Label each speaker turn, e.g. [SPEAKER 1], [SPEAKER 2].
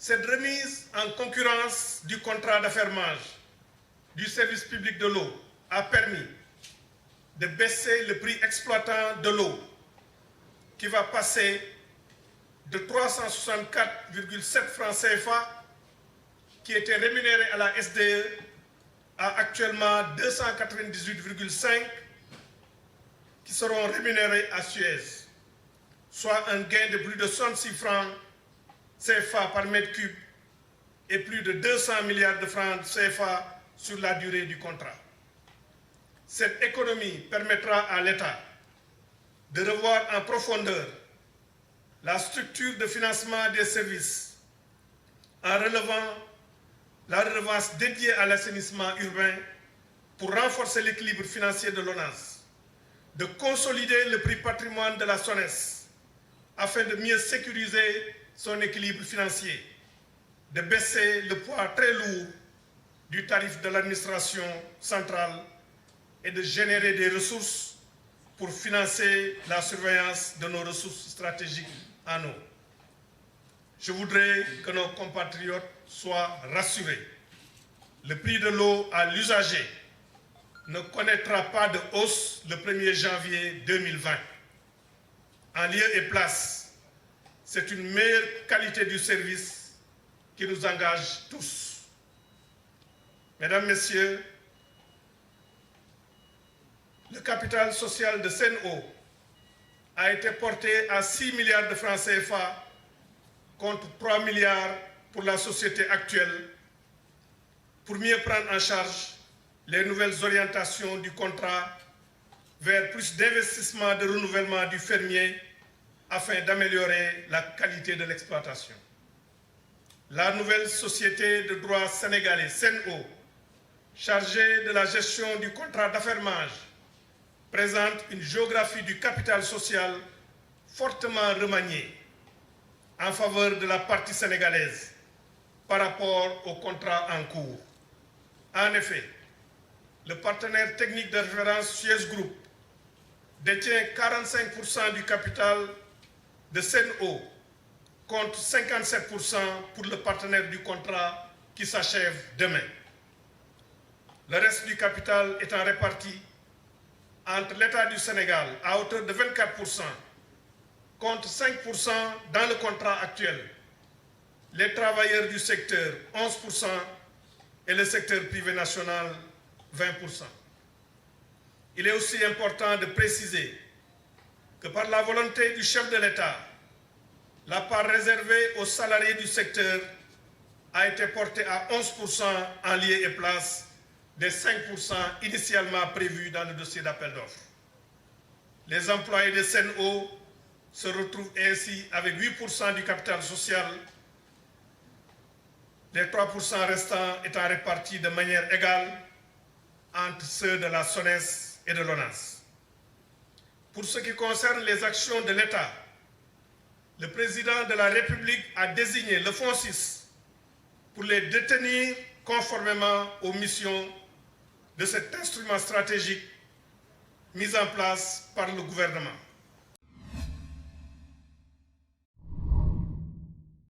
[SPEAKER 1] Cette remise en concurrence du contrat d'affermage du service public de l'eau a permis de baisser le prix exploitant de l'eau qui va passer de 364,7 francs CFA qui était rémunéré à la SDE à actuellement 298,5 qui seront rémunérés à Suez, soit un gain de plus de 66 francs CFA par mètre cube et plus de 200 milliards de francs CFA sur la durée du contrat. Cette économie permettra à l'État de revoir en profondeur la structure de financement des services en relevant la redevance dédiée à l'assainissement urbain pour renforcer l'équilibre financier de l'ONAS, de consolider le prix patrimoine de la SONES afin de mieux sécuriser son équilibre financier, de baisser le poids très lourd du tarif de l'administration centrale et de générer des ressources pour financer la surveillance de nos ressources stratégiques en eau. Je voudrais que nos compatriotes soient rassurés. Le prix de l'eau à l'usager ne connaîtra pas de hausse le 1er janvier 2020. En lieu et place, c'est une meilleure qualité du service qui nous engage tous. Mesdames, Messieurs, le capital social de Sen'Eau a été porté à 6 milliards de francs CFA contre 3 milliards pour la société actuelle pour mieux prendre en charge les nouvelles orientations du contrat vers plus d'investissement de renouvellement du fermier afin d'améliorer la qualité de l'exploitation. La nouvelle société de droit sénégalais, Sen'Eau, chargée de la gestion du contrat d'affermage, présente une géographie du capital social fortement remaniée en faveur de la partie sénégalaise par rapport au contrat en cours. En effet, le partenaire technique de référence Suez Group détient 45% du capital de Sen'Eau, contre 57% pour le partenaire du contrat qui s'achève demain. Le reste du capital étant réparti entre l'État du Sénégal à hauteur de 24%, contre 5% dans le contrat actuel, les travailleurs du secteur 11% et le secteur privé national 20%. Il est aussi important de préciser que par la volonté du chef de l'État, la part réservée aux salariés du secteur a été portée à 11% en lieu et place des 5% initialement prévus dans le dossier d'appel d'offres. Les employés de Sen'Eau se retrouvent ainsi avec 8% du capital social, les 3% restants étant répartis de manière égale entre ceux de la SONES et de l'ONAS. Pour ce qui concerne les actions de l'État, le président de la République a désigné le Fonds 6 pour les détenir conformément aux missions de cet instrument stratégique mis en place par le gouvernement.